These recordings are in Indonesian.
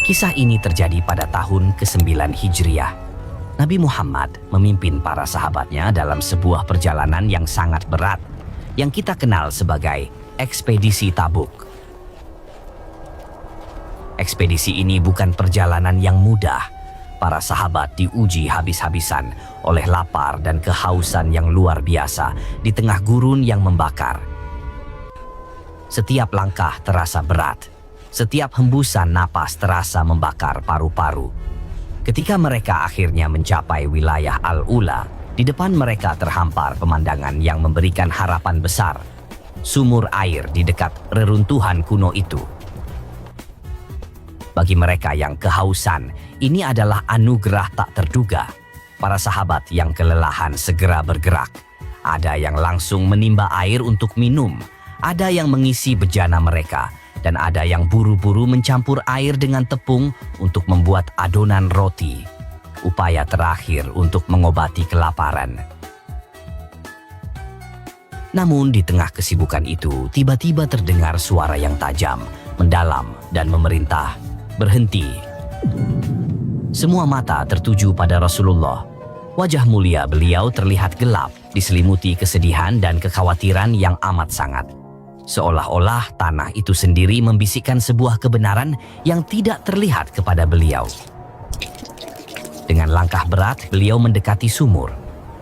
Kisah ini terjadi pada tahun ke-9 Hijriah. Nabi Muhammad memimpin para sahabatnya dalam sebuah perjalanan yang sangat berat, yang kita kenal sebagai ekspedisi Tabuk. Ekspedisi ini bukan perjalanan yang mudah. Para sahabat diuji habis-habisan oleh lapar dan kehausan yang luar biasa di tengah gurun yang membakar. Setiap langkah terasa berat. Setiap hembusan napas terasa membakar paru-paru. Ketika mereka akhirnya mencapai wilayah Al-Ula, di depan mereka terhampar pemandangan yang memberikan harapan besar. Sumur air di dekat reruntuhan kuno itu. Bagi mereka yang kehausan, ini adalah anugerah tak terduga. Para sahabat yang kelelahan segera bergerak. Ada yang langsung menimba air untuk minum, ada yang mengisi bejana mereka, dan ada yang buru-buru mencampur air dengan tepung untuk membuat adonan roti. Upaya terakhir untuk mengobati kelaparan. Namun di tengah kesibukan itu, tiba-tiba terdengar suara yang tajam, mendalam, dan memerintah, "Berhenti." Semua mata tertuju pada Rasulullah. Wajah mulia beliau terlihat gelap, diselimuti kesedihan dan kekhawatiran yang amat sangat. Seolah-olah tanah itu sendiri membisikkan sebuah kebenaran yang tidak terlihat kepada beliau. Dengan langkah berat, beliau mendekati sumur.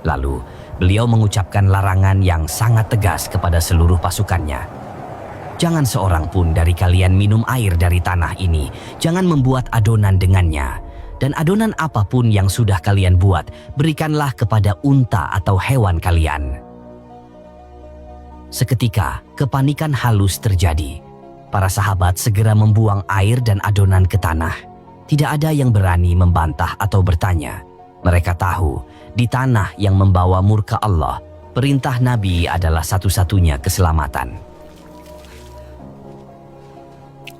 Lalu, beliau mengucapkan larangan yang sangat tegas kepada seluruh pasukannya. Jangan seorang pun dari kalian minum air dari tanah ini. Jangan membuat adonan dengannya. Dan adonan apapun yang sudah kalian buat, berikanlah kepada unta atau hewan kalian. Seketika, kepanikan halus terjadi. Para sahabat segera membuang air dan adonan ke tanah. Tidak ada yang berani membantah atau bertanya. Mereka tahu, di tanah yang membawa murka Allah, perintah Nabi adalah satu-satunya keselamatan.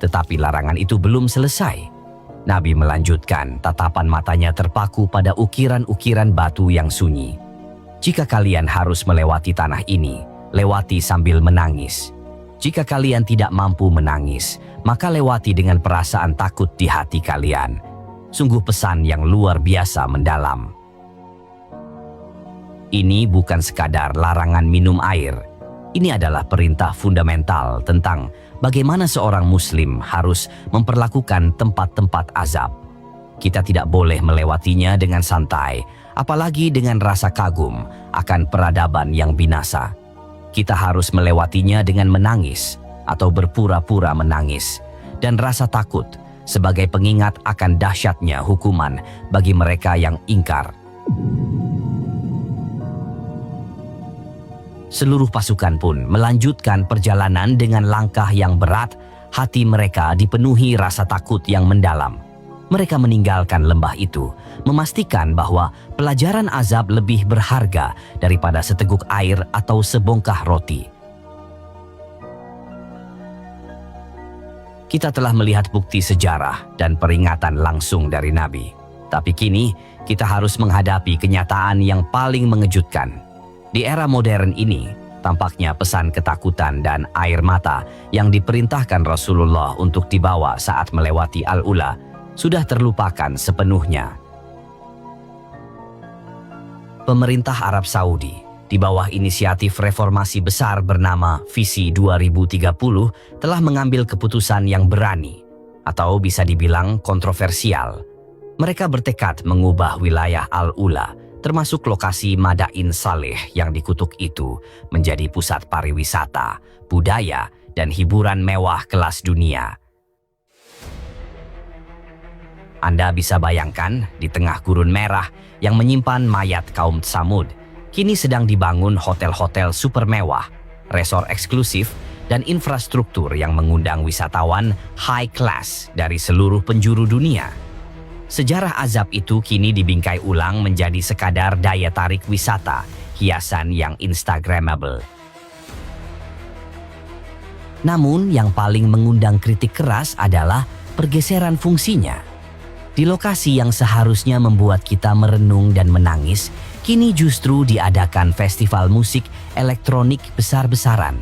Tetapi larangan itu belum selesai. Nabi melanjutkan, tatapan matanya terpaku pada ukiran-ukiran batu yang sunyi. Jika kalian harus melewati tanah ini, lewati sambil menangis. Jika kalian tidak mampu menangis, maka lewati dengan perasaan takut di hati kalian. Sungguh pesan yang luar biasa mendalam. Ini bukan sekadar larangan minum air. Ini adalah perintah fundamental tentang bagaimana seorang muslim harus memperlakukan tempat-tempat azab. Kita tidak boleh melewatinya dengan santai, apalagi dengan rasa kagum akan peradaban yang binasa. Kita harus melewatinya dengan menangis atau berpura-pura menangis dan rasa takut sebagai pengingat akan dahsyatnya hukuman bagi mereka yang ingkar. Seluruh pasukan pun melanjutkan perjalanan dengan langkah yang berat. Hati mereka dipenuhi rasa takut yang mendalam. Mereka meninggalkan lembah itu, memastikan bahwa pelajaran azab lebih berharga daripada seteguk air atau sebongkah roti. Kita telah melihat bukti sejarah dan peringatan langsung dari Nabi. Tapi kini, kita harus menghadapi kenyataan yang paling mengejutkan. Di era modern ini, tampaknya pesan ketakutan dan air mata yang diperintahkan Rasulullah untuk dibawa saat melewati Al-Ula sudah terlupakan sepenuhnya. Pemerintah Arab Saudi di bawah inisiatif reformasi besar bernama Visi 2030 telah mengambil keputusan yang berani atau bisa dibilang kontroversial. Mereka bertekad mengubah wilayah Al-Ula, termasuk lokasi Madain Saleh yang dikutuk itu, menjadi pusat pariwisata, budaya, dan hiburan mewah kelas dunia. Anda bisa bayangkan, di tengah gurun merah yang menyimpan mayat kaum Tsamud, kini sedang dibangun hotel-hotel super mewah, resor eksklusif, dan infrastruktur yang mengundang wisatawan high class dari seluruh penjuru dunia. Sejarah azab itu kini dibingkai ulang menjadi sekadar daya tarik wisata, hiasan yang instagramable. Namun yang paling mengundang kritik keras adalah pergeseran fungsinya. Di lokasi yang seharusnya membuat kita merenung dan menangis, kini justru diadakan festival musik elektronik besar-besaran.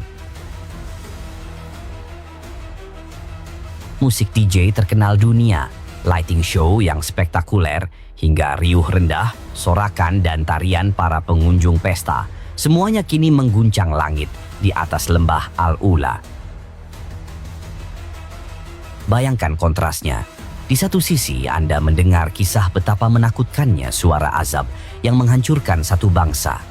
Musik DJ terkenal dunia lighting show yang spektakuler, hingga riuh rendah, sorakan dan tarian para pengunjung pesta, semuanya kini mengguncang langit di atas lembah Al-Ula. Bayangkan kontrasnya. Di satu sisi Anda mendengar kisah betapa menakutkannya suara azab yang menghancurkan satu bangsa.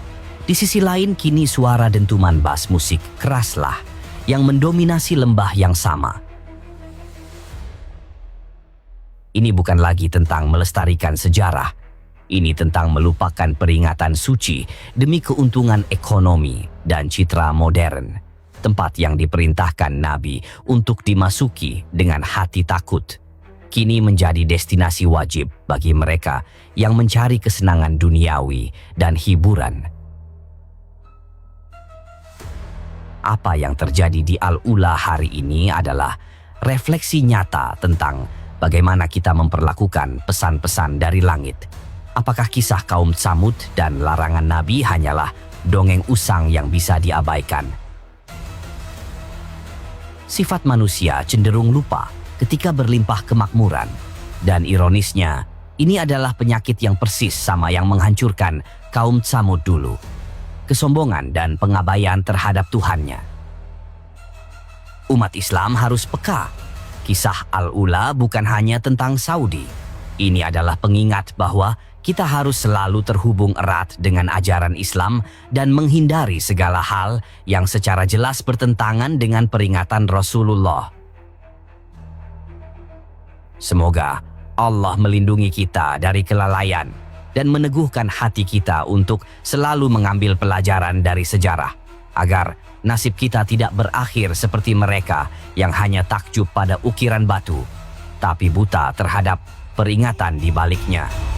Di sisi lain kini suara dentuman bas musik keraslah yang mendominasi lembah yang sama. Ini bukan lagi tentang melestarikan sejarah. Ini tentang melupakan peringatan suci demi keuntungan ekonomi dan citra modern. Tempat yang diperintahkan Nabi untuk dimasuki dengan hati takut, kini menjadi destinasi wajib bagi mereka yang mencari kesenangan duniawi dan hiburan. Apa yang terjadi di Al-Ula hari ini adalah refleksi nyata tentang bagaimana kita memperlakukan pesan-pesan dari langit. Apakah kisah kaum Tsamud dan larangan Nabi hanyalah dongeng usang yang bisa diabaikan? Sifat manusia cenderung lupa ketika berlimpah kemakmuran. Dan ironisnya, ini adalah penyakit yang persis sama yang menghancurkan kaum Tsamud dulu. Kesombongan dan pengabaian terhadap Tuhannya. Umat Islam harus peka. Kisah Al-Ula bukan hanya tentang Saudi. Ini adalah pengingat bahwa kita harus selalu terhubung erat dengan ajaran Islam dan menghindari segala hal yang secara jelas bertentangan dengan peringatan Rasulullah. Semoga Allah melindungi kita dari kelalaian dan meneguhkan hati kita untuk selalu mengambil pelajaran dari sejarah, agar nasib kita tidak berakhir seperti mereka yang hanya takjub pada ukiran batu, tapi buta terhadap peringatan di baliknya.